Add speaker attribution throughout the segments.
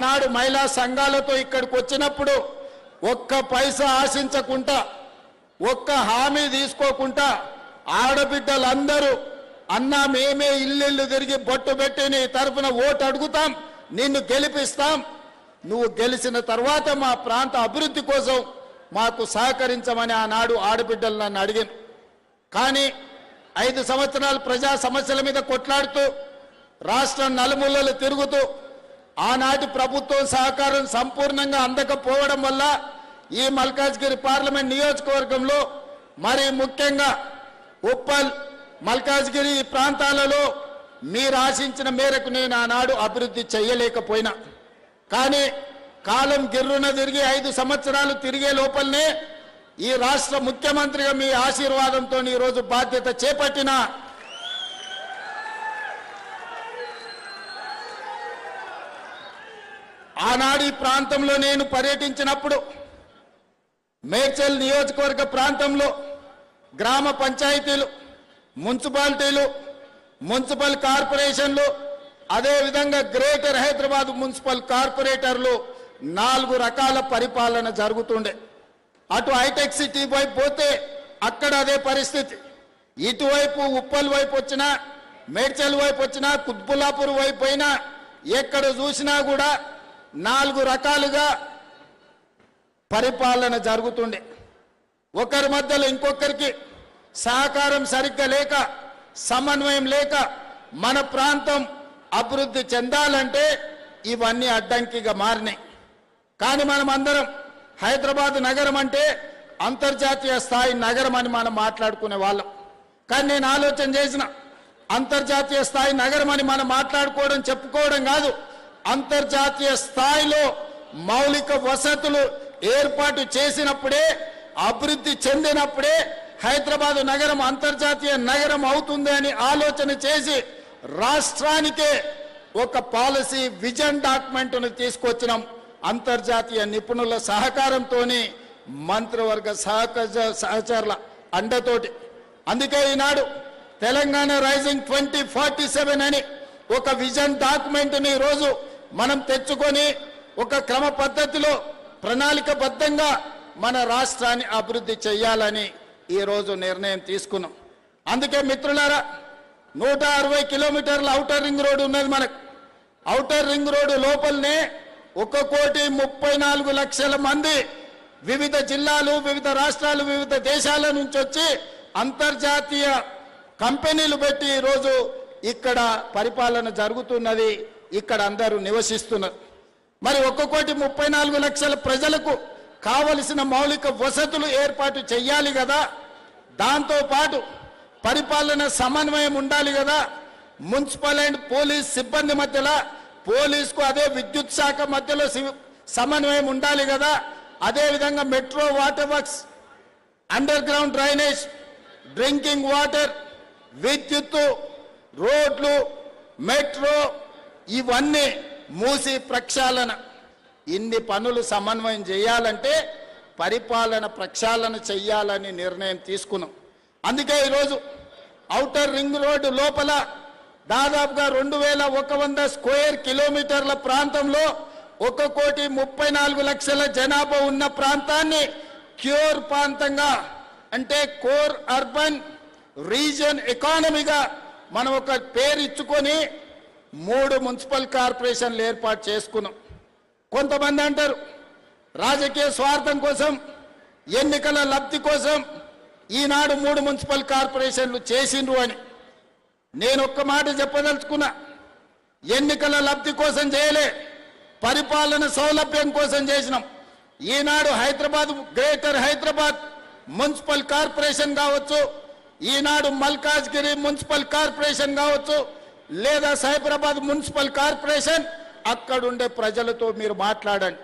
Speaker 1: నాడు మహిళా సంఘాలతో ఇక్కడికి వచ్చినప్పుడు ఒక్క పైసా ఆశించకుండా ఒక్క హామీ తీసుకోకుండా ఆడబిడ్డలందరూ అన్నా మేమే ఇల్లు తిరిగి బొట్టు పెట్టి నీ తరఫున ఓటు అడుగుతాం, నిన్ను గెలిపిస్తాం, నువ్వు గెలిచిన తర్వాత మా ప్రాంత అభివృద్ధి కోసం మాకు సహకరించమని ఆనాడు ఆడబిడ్డలు నన్ను అడిగాను. కానీ 5 సంవత్సరాలు ప్రజా సమస్యల మీద కొట్లాడుతూ రాష్ట్రం నలుమూలలు తిరుగుతూ ఆనాటి ప్రభుత్వం సహకారం సంపూర్ణంగా అందకపోవడం వల్ల ఈ మల్కాజ్గిరి పార్లమెంట్ నియోజకవర్గంలో మరి ముఖ్యంగా ఉప్పల్ మల్కాజ్గిరి ప్రాంతాలలో మీరు ఆశించిన మేరకు నేను ఆనాడు అభివృద్ధి చేయలేకపోయినా, కానీ కాలం గిర్రున తిరిగి 5 సంవత్సరాలు తిరిగే లోపలనే ఈ రాష్ట్ర ముఖ్యమంత్రిగా మీ ఆశీర్వాదంతో ఈరోజు బాధ్యత చేపట్టిన ఆనాడు ఈ ప్రాంతంలో నేను పర్యటించినప్పుడు మేడ్చల్ నియోజకవర్గ ప్రాంతంలో గ్రామ పంచాయతీలు, మున్సిపాలిటీలు, మున్సిపల్ కార్పొరేషన్లు, అదేవిధంగా గ్రేటర్ హైదరాబాద్ మున్సిపల్ కార్పొరేటర్లు 4 రకాల పరిపాలన జరుగుతుండే. అటు హైటెక్ సిటీ వైపు పోతే అక్కడ అదే పరిస్థితి, ఇటువైపు ఉప్పల్ వైపు వచ్చినా, మేడ్చల్ వైపు వచ్చినా, కుత్బుల్లాపూర్ వైపు అయినా ఎక్కడ చూసినా కూడా 4 రకాలుగా పరిపాలన జరుగుతుండే. ఒకరి మధ్యలో ఇంకొకరికి సహకారం సరిగ్గా లేక, సమన్వయం లేక మన ప్రాంతం అభివృద్ధి చెందాలంటే ఇవన్నీ అడ్డంకిగా మారినాయి. కానీ మనం అందరం హైదరాబాద్ నగరం అంటే అంతర్జాతీయ స్థాయి నగరం అని మనం మాట్లాడుకునే వాళ్ళం. కానీ నేను ఆలోచన చేసిన, అంతర్జాతీయ స్థాయి నగరం అని మనం మాట్లాడుకోవడం చెప్పుకోవడం కాదు, అంతర్జాతీయ స్థాయిలో మౌలిక వసతులు ఏర్పాటు చేసినప్పుడే, అభివృద్ధి చెందినప్పుడే హైదరాబాద్ నగరం అంతర్జాతీయ నగరం అవుతుంది అని ఆలోచన చేసి రాష్ట్రానికే ఒక పాలసీ విజన్ డాక్యుమెంట్ను తీసుకొచ్చినాం. అంతర్జాతీయ నిపుణుల సహకారంతో, మంత్రివర్గ సహచరుల అండతోటి. అందుకే ఈనాడు తెలంగాణ రైజింగ్ 2047 అని ఒక విజన్ డాక్యుమెంట్ని ఈరోజు మనం తెచ్చుకొని ఒక క్రమ పద్ధతిలో ప్రణాళికబద్ధంగా మన రాష్ట్రాన్ని అభివృద్ధి చేయాలని ఈరోజు నిర్ణయం తీసుకున్నాం. అందుకే మిత్రులారా, 160 కిలోమీటర్ల ఔటర్ రింగ్ రోడ్డు ఉన్నది మనకు. ఔటర్ రింగ్ రోడ్డు లోపలనే 1,34,00,000 మంది వివిధ జిల్లాలు, వివిధ రాష్ట్రాలు, వివిధ దేశాల నుంచి వచ్చి అంతర్జాతీయ కంపెనీలు పెట్టి ఈరోజు ఇక్కడ పరిపాలన జరుగుతున్నది, ఇక్కడ అందరూ నివసిస్తున్నారు. మరి 1,34,00,000 ప్రజలకు కావలసిన మౌలిక వసతులు ఏర్పాటు చేయాలి కదా, దాంతోపాటు పరిపాలన సమన్వయం ఉండాలి కదా, మున్సిపల్ అండ్ పోలీస్ సిబ్బంది మధ్యలో, పోలీసుకు అదే విద్యుత్ శాఖ మధ్యలో సమన్వయం ఉండాలి కదా, అదేవిధంగా metro, water works, under ground drainage, drinking water, విద్యుత్తు, రోడ్లు, మెట్రో, ఇవన్నీ మూసి ప్రక్షాళన, ఇన్ని పనులు సమన్వయం చేయాలంటే పరిపాలన ప్రక్షాళన చెయ్యాలని నిర్ణయం తీసుకున్నాం. అందుకే ఈరోజు ఔటర్ రింగ్ రోడ్డు లోపల దాదాపుగా 2,100 స్క్వేర్ కిలోమీటర్ల ప్రాంతంలో 1,34,00,000 జనాభా ఉన్న ప్రాంతాన్ని క్యూర్ ప్రాంతంగా, అంటే కోర్ అర్బన్ రీజియన్ ఎకానమీగా మనం ఒక పేరు ఇచ్చుకొని 3 మున్సిపల్ కార్పొరేషన్లు ఏర్పాటు చేసుకున్నాం. కొంతమంది అంటారు రాజకీయ స్వార్థం కోసం, ఎన్నికల లబ్ధి కోసం ఈనాడు 3 మున్సిపల్ కార్పొరేషన్లు చేసిండ్రు అని. నేను ఒక్క మాట చెప్పదలుచుకున్నా, ఎన్నికల లబ్ధి కోసం చేయలే, పరిపాలన సౌలభ్యం కోసం చేసినాం. ఈనాడు Hyderabad, greater Hyderabad municipal corporation కావచ్చు, ఈనాడు మల్కాజ్గిరి మున్సిపల్ కార్పొరేషన్ కావచ్చు, లేదా సైబరాబాద్ మున్సిపల్ కార్పొరేషన్, అక్కడుండే ప్రజలతో మీరు మాట్లాడండి,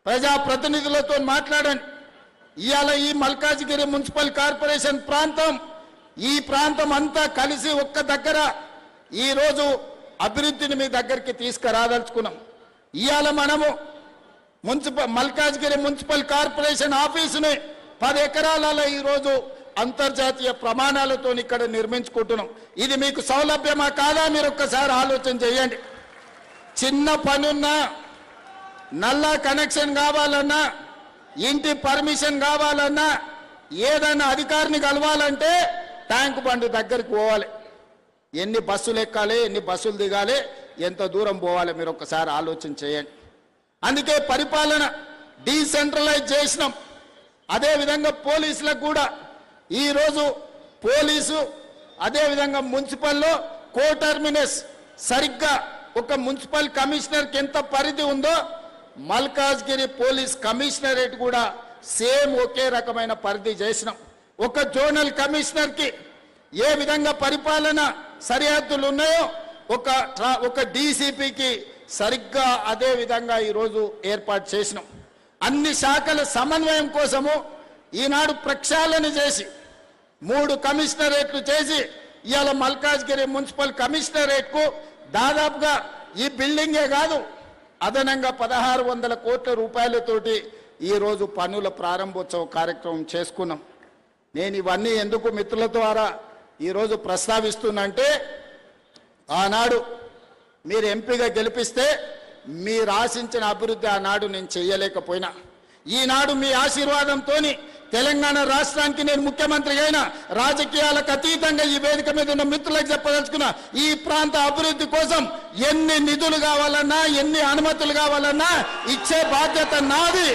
Speaker 1: ప్రజాప్రతినిధులతో మాట్లాడండి. ఇవాళ ఈ మల్కాజ్గిరి మున్సిపల్ కార్పొరేషన్ ప్రాంతం, ఈ ప్రాంతం అంతా కలిసి ఒక్క దగ్గర ఈరోజు అభివృద్ధిని మీ దగ్గరికి తీసుకురాదలుచుకున్నాం. ఇవాళ మనము మల్కాజ్గిరి మున్సిపల్ కార్పొరేషన్ ఆఫీసుని 10 ఎకరాలలో ఈరోజు అంతర్జాతీయ ప్రమాణాలతో ఇక్కడ నిర్మించుకుంటున్నాం. ఇది మీకు సౌలభ్యమా కాదా మీరు ఒక్కసారి ఆలోచన చేయండి. చిన్న పనున్నా నల్లా కనెక్షన్ కావాలన్నా, ఇంటి పర్మిషన్ కావాలన్నా, ఏదైనా అధికారిని కలవాలంటే ట్యాంక్ బండ్ దగ్గరికి పోవాలి. ఎన్ని బస్సులు ఎక్కాలి, ఎన్ని బస్సులు దిగాలి, ఎంత దూరం పోవాలి, మీరు ఒక్కసారి ఆలోచన చేయండి. అందుకే పరిపాలన డీసెంట్రలైజ్ చేసినాం. అదేవిధంగా పోలీసులకు కూడా ఈరోజు పోలీసు అదేవిధంగా మున్సిపల్లో కోటర్మినస్ సరిగ్గా ఒక మున్సిపల్ కమిషనర్కి ఎంత పరిధి ఉందో మల్కాజ్గిరి పోలీస్ కమిషనరేట్ కూడా సేమ్ ఒకే రకమైన పరిధి చేసినాం. ఒక జోనల్ కమిషనర్కి ఏ విధంగా పరిపాలన సరిహద్దులు ఉన్నాయో ఒక డీసీపీకి సరిగ్గా అదే విధంగా ఈరోజు ఏర్పాటు చేసినాం. అన్ని శాఖల సమన్వయం కోసము ఈనాడు ప్రక్షాళన చేసి 3 కమిషనరేట్లు చేసి ఇవాళ మల్కాజ్గిరి మున్సిపల్ కమిషనరేట్కు దాదాపుగా ఈ బిల్డింగే కాదు అదనంగా 1600 కోట్ల రూపాయలతోటి ఈరోజు పనుల ప్రారంభోత్సవ కార్యక్రమం చేసుకున్నాం. నేను ఇవన్నీ ఎందుకు మిత్రుల ద్వారా ఈరోజు ప్రస్తావిస్తున్నంటే, ఆనాడు మీరు ఎంపీగా గెలిపిస్తే మీరు ఆశించిన అభివృద్ధి ఆనాడు నేను చేయలేకపోయినా, ఈనాడు మీ ఆశీర్వాదంతో తెలంగాణ రాష్ట్రానికి నేను ముఖ్యమంత్రి అయినా రాజకీయాలకు అతీతంగా ఈ వేదిక మీద ఉన్న మిత్రులకు చెప్పదలుచుకున్న, ఈ ప్రాంత అభివృద్ధి కోసం ఎన్ని నిధులు కావాలన్నా, ఎన్ని అనుమతులు కావాలన్నా ఇచ్చే బాధ్యత నాది.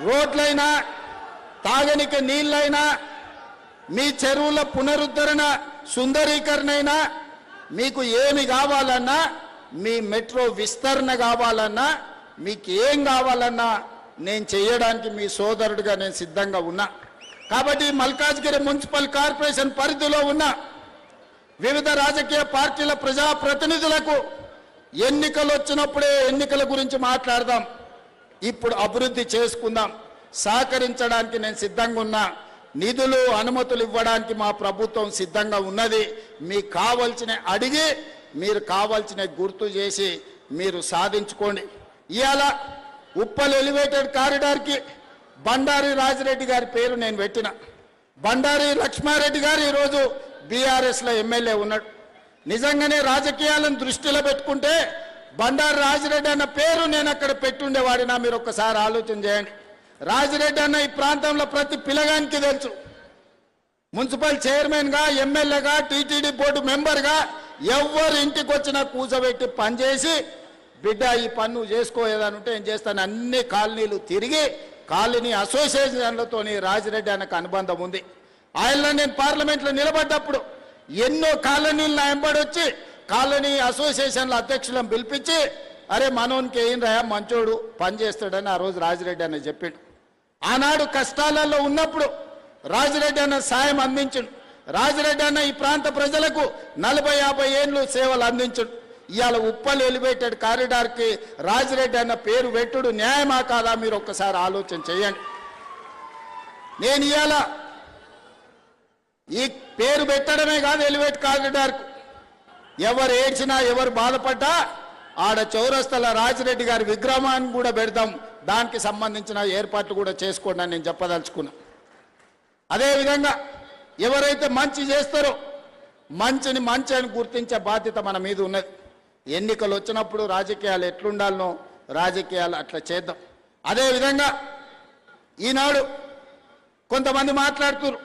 Speaker 1: రోడ్లైనా, తాగనికి నీళ్ళైనా, మీ చెరువుల పునరుద్ధరణ సుందరీకరణ అయినా, మీకు ఏమి కావాలన్నా, మీ మెట్రో విస్తరణ కావాలన్నా, మీకు ఏం కావాలన్నా నేను చేయడానికి మీ సోదరుడిగా నేను సిద్ధంగా ఉన్నా. కాబట్టి మల్కాజ్గిరి మున్సిపల్ కార్పొరేషన్ పరిధిలో ఉన్న వివిధ రాజకీయ పార్టీల ప్రజాప్రతినిధులకు ఎన్నికలు వచ్చినప్పుడే ఎన్నికల గురించి మాట్లాడదాం, ఇప్పుడు అభివృద్ధి చేసుకుందాం, సహకరించడానికి నేను సిద్ధంగా ఉన్నా. నిధులు అనుమతులు ఇవ్వడానికి మా ప్రభుత్వం సిద్ధంగా ఉన్నది. మీకు కావాల్సిన అడిగి మీరు కావాల్సిన గుర్తు చేసి మీరు సాధించుకోండి. ఇవాళ ఉప్పల్ ఎలివేటెడ్ కారిడార్కి బండారి రాజిరెడ్డి గారి పేరు నేను పెట్టిన. బండారి లక్ష్మారెడ్డి గారు ఈరోజు బీఆర్ఎస్లో ఎమ్మెల్యే ఉన్నాడు. నిజంగానే రాజకీయాలను దృష్టిలో పెట్టుకుంటే బండారి రాజిరెడ్డి అన్న పేరు నేను అక్కడ పెట్టుండేవాడినా. మీరు ఒక్కసారి ఆలోచన చేయండి. రాజిరెడ్డి అన్న ఈ ప్రాంతంలో ప్రతి పిల్లగానికి తెలుసు. మున్సిపల్ చైర్మన్గా, ఎమ్మెల్యేగా, టీటీడీ బోర్డు మెంబర్గా ఎవరు ఇంటికి వచ్చినా కూర్చోబెట్టి పనిచేసి, బిడ్డ ఈ పన్ను చేసుకోలేదనుంటే ఏం చేస్తాను, అన్ని కాలనీలు తిరిగి కాలనీ అసోసియేషన్లతో రాజిరెడ్డి అన్నకు అనుబంధం ఉంది. ఆయనలో నేను పార్లమెంట్లో నిలబడ్డప్పుడు ఎన్నో కాలనీలు నా వెంబడొచ్చి కాలనీ అసోసియేషన్ల అధ్యక్షులను పిలిపించి, అరే మనోనికి ఏం రాయా మంచోడు పనిచేస్తాడని ఆ రోజు రాజిరెడ్డి అన్న చెప్పిండు. ఆనాడు కష్టాలలో ఉన్నప్పుడు రాజిరెడ్డి అన్న సాయం అందించండు. రాజిరెడ్డి అన్న ఈ ప్రాంత ప్రజలకు 40-50 ఏళ్ళు సేవలు అందించడు. ఇవాళ ఉప్పల్ ఎలివేటెడ్ కారిడార్కి రాజిరెడ్డి అన్న పేరు పెట్టుడు న్యాయమా కాదా మీరు ఒక్కసారి ఆలోచన చేయండి. నేను ఇవాళ ఈ పేరు పెట్టడమే కాదు, ఎలివేట్ కారిడార్కు ఎవరు ఏడ్చినా ఎవరు బాధపడ్డా ఆడ చౌరస్తల రాజిరెడ్డి గారి విగ్రహాన్ని కూడా పెడతాం, దానికి సంబంధించిన ఏర్పాట్లు కూడా చేసుకోండి అని నేను చెప్పదలుచుకున్నా. అదేవిధంగా ఎవరైతే మంచి చేస్తారో మంచిని మంచి అని గుర్తించే బాధ్యత మన మీద ఉన్నది. ఎన్నికలు వచ్చినప్పుడు రాజకీయాలు ఎట్లుండాలనో రాజకీయాలు అట్లా చేద్దాం. అదేవిధంగా ఈనాడు కొంతమంది మాట్లాడుతున్నారు,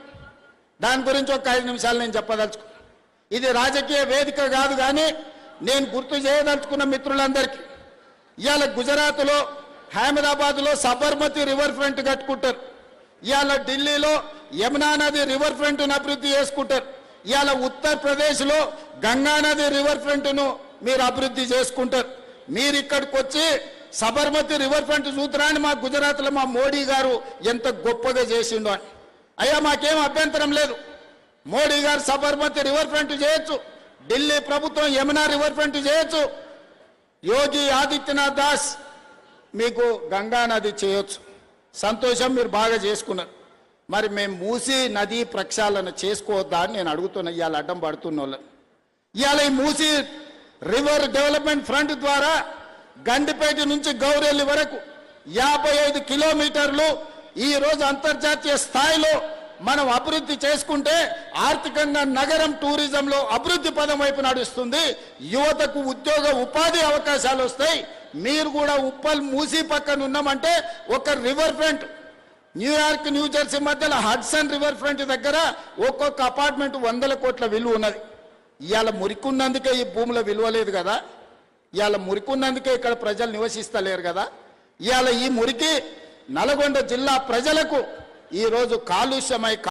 Speaker 1: దాని గురించి ఒక 5 నిమిషాలు నేను చెప్పదలుచుకున్నా. ఇది రాజకీయ వేదిక కాదు, కానీ నేను గుర్తు చేయదలుచుకున్న మిత్రులందరికీ, ఇవాళ గుజరాత్లో అహ్మదాబాద్లో సబర్మతి రివర్ ఫ్రంట్ కట్టుకుంటారు. ఇవాళ ఢిల్లీలో యమునా నది రివర్ ఫ్రంట్ను అభివృద్ధి చేసుకుంటారు. ఇవాళ ఉత్తరప్రదేశ్లో గంగా నది రివర్ ఫ్రంట్ను మీరు అభివృద్ధి చేసుకుంటారు. మీరు ఇక్కడికి వచ్చి సబర్మతి రివర్ ఫ్రంట్ సూత్రాన్ని మా గుజరాత్లో మా మోడీ గారు ఎంత గొప్పగా చేసిండో అని. అయ్యా మాకేం అభ్యంతరం లేదు, మోడీ గారు సబర్మతి రివర్ ఫ్రంట్ చేయొచ్చు, ఢిల్లీ ప్రభుత్వం యమునా రివర్ ఫ్రంట్ చేయొచ్చు, యోగి ఆదిత్యనాథ్ దాస్ మీకు గంగా నది చేయొచ్చు. సంతోషం, మీరు బాగా చేసుకున్నారు. మరి మేము మూసీ నది ప్రక్షాళన చేసుకోవద్దా అని నేను అడుగుతున్నా. ఇవాళ అడ్డం పడుతున్న వాళ్ళని, ఇవాళ ఈ మూసీ రివర్ డెవలప్మెంట్ ఫ్రంట్ ద్వారా గండిపేట నుంచి గౌరెల్లి వరకు 55 కిలోమీటర్లు ఈరోజు అంతర్జాతీయ స్థాయిలో మనం అభివృద్ధి చేసుకుంటే ఆర్థికంగా నగరం టూరిజంలో అభివృద్ధి పదం వైపు నడుస్తుంది, యువతకు ఉద్యోగ ఉపాధి అవకాశాలు వస్తాయి. మీరు కూడా ఉప్పల్ మూసీ పక్కన ఉన్నామంటే ఒక రివర్ ఫ్రంట్, న్యూయార్క్ న్యూజెర్సీ మధ్యలో హడ్సన్ రివర్ ఫ్రంట్ దగ్గర ఒక్కొక్క అపార్ట్మెంట్ 100 కోట్ల విలువ ఉన్నది. ఇవాళ మురికున్నందుకే ఈ భూముల విలువ లేదు కదా, ఇవాళ మురికున్నందుకే ఇక్కడ ప్రజలు నివసిస్తలేరు కదా. ఇవాళ ఈ మురికి నల్గొండ జిల్లా ప్రజలకు ఈరోజు కాలుష్యమై